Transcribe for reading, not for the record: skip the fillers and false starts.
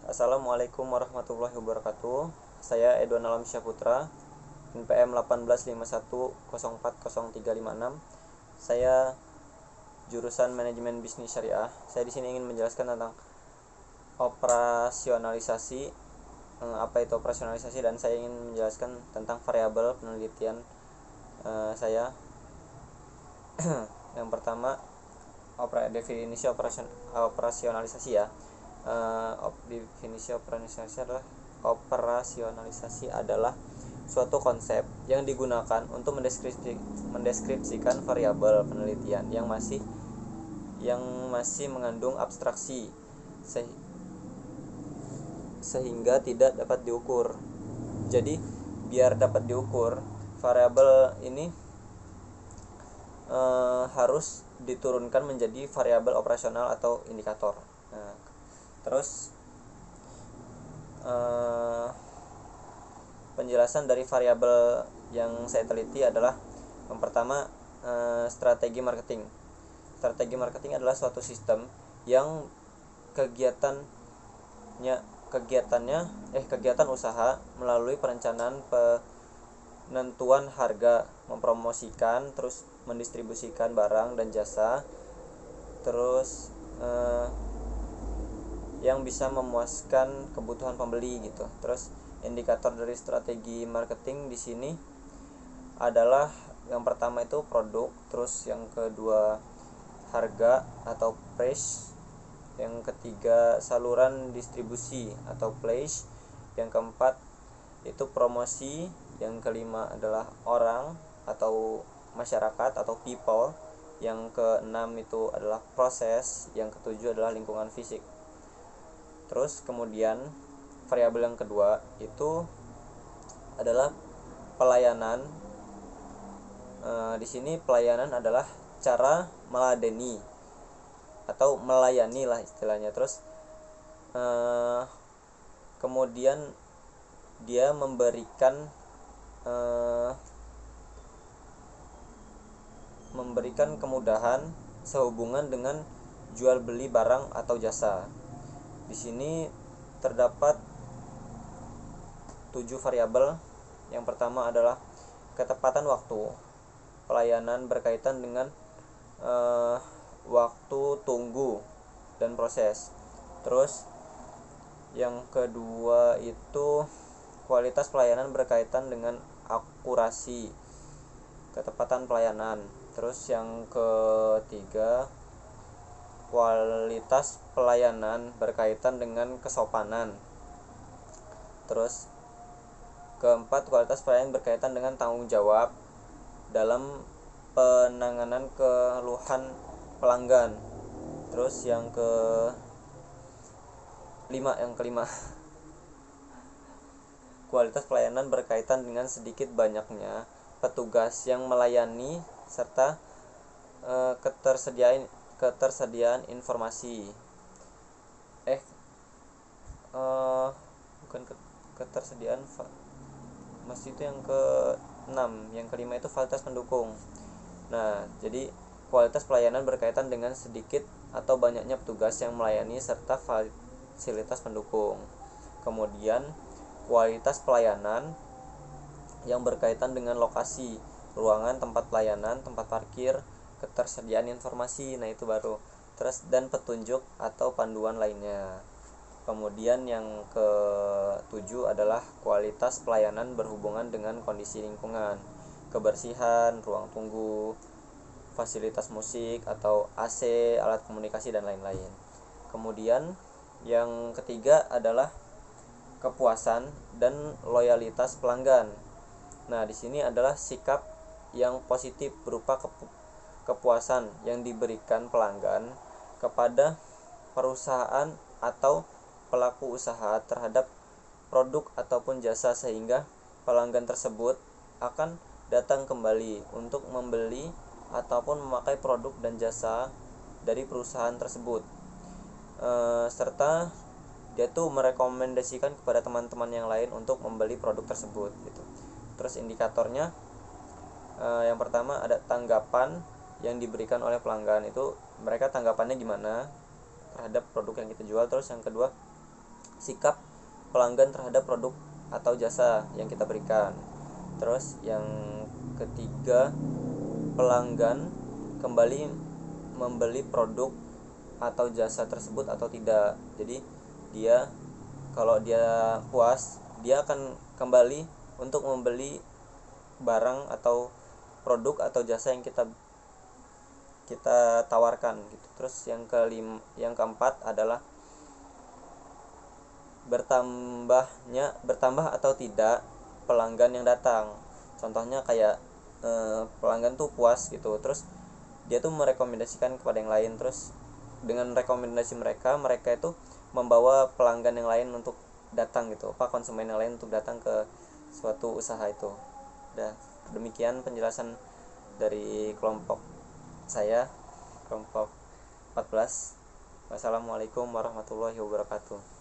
Assalamualaikum warahmatullahi wabarakatuh. Saya Edwan Alam Syaputra, NPM 1851040356. Saya jurusan Manajemen Bisnis Syariah. Saya di sini ingin menjelaskan tentang operasionalisasi. Apa itu operasionalisasi, dan saya ingin menjelaskan tentang variabel penelitian saya. Yang pertama, definisi operasionalisasi ya. Definisi operasionalisasi adalah suatu konsep yang digunakan untuk mendeskripsikan variabel penelitian yang masih mengandung abstraksi sehingga tidak dapat diukur. Jadi biar dapat diukur, variabel ini harus diturunkan menjadi variabel operasional atau indikator. Nah, terus penjelasan dari variabel yang saya teliti adalah yang pertama, strategi marketing. Strategi marketing adalah suatu sistem yang kegiatan usaha melalui perencanaan, penentuan harga, mempromosikan, terus mendistribusikan barang dan jasa, terus yang bisa memuaskan kebutuhan pembeli gitu. Terus indikator dari strategi marketing di sini adalah yang pertama itu produk, terus yang kedua harga atau price, yang ketiga saluran distribusi atau place, yang keempat itu promosi, yang kelima adalah orang atau masyarakat atau people, yang keenam itu adalah proses, yang ketujuh adalah lingkungan fisik. Terus kemudian variabel yang kedua itu adalah pelayanan. Di sini pelayanan adalah cara meladeni atau melayani lah istilahnya. Terus kemudian dia memberikan kemudahan sehubungan dengan jual beli barang atau jasa. Di sini terdapat 7 variabel. Yang pertama adalah ketepatan waktu. Pelayanan berkaitan dengan waktu tunggu dan proses. Terus yang kedua itu kualitas pelayanan berkaitan dengan akurasi, ketepatan pelayanan. Terus yang ketiga kualitas pelayanan berkaitan dengan kesopanan. Terus keempat, kualitas pelayanan berkaitan dengan tanggung jawab dalam penanganan keluhan pelanggan. Terus yang kelima kualitas pelayanan berkaitan dengan sedikit banyaknya petugas yang melayani serta ketersediaan informasi. Ketersediaan masih itu yang ke-6. Yang kelima itu fasilitas pendukung. Nah, jadi kualitas pelayanan berkaitan dengan sedikit atau banyaknya petugas yang melayani serta fasilitas pendukung. Kemudian kualitas pelayanan yang berkaitan dengan lokasi, ruangan, tempat pelayanan, tempat parkir, ketersediaan informasi. Nah, itu baru. Terus dan petunjuk atau panduan lainnya. Kemudian yang ke-7 adalah kualitas pelayanan berhubungan dengan kondisi lingkungan, kebersihan, ruang tunggu, fasilitas musik atau AC, alat komunikasi dan lain-lain. Kemudian yang ketiga adalah kepuasan dan loyalitas pelanggan. Nah, di sini adalah sikap yang positif berupa kepuasan yang diberikan pelanggan kepada perusahaan atau pelaku usaha terhadap produk ataupun jasa, sehingga pelanggan tersebut akan datang kembali untuk membeli ataupun memakai produk dan jasa dari perusahaan tersebut, serta dia tuh merekomendasikan kepada teman-teman yang lain untuk membeli produk tersebut gitu. Terus indikatornya, yang pertama ada tanggapan yang diberikan oleh pelanggan, itu mereka tanggapannya gimana terhadap produk yang kita jual. Terus yang kedua sikap pelanggan terhadap produk atau jasa yang kita berikan. Terus yang ketiga, pelanggan kembali membeli produk atau jasa tersebut atau tidak. Jadi kalau dia puas, dia akan kembali untuk membeli barang atau produk atau jasa yang kita tawarkan gitu. Terus yang keempat adalah bertambah atau tidak pelanggan yang datang. Contohnya kayak pelanggan tuh puas gitu, terus dia tuh merekomendasikan kepada yang lain, terus dengan rekomendasi mereka itu membawa pelanggan yang lain untuk datang gitu, konsumen yang lain untuk datang ke suatu usaha itu. Demikian penjelasan dari kelompok saya, kelompok 14. Wassalamualaikum warahmatullahi wabarakatuh.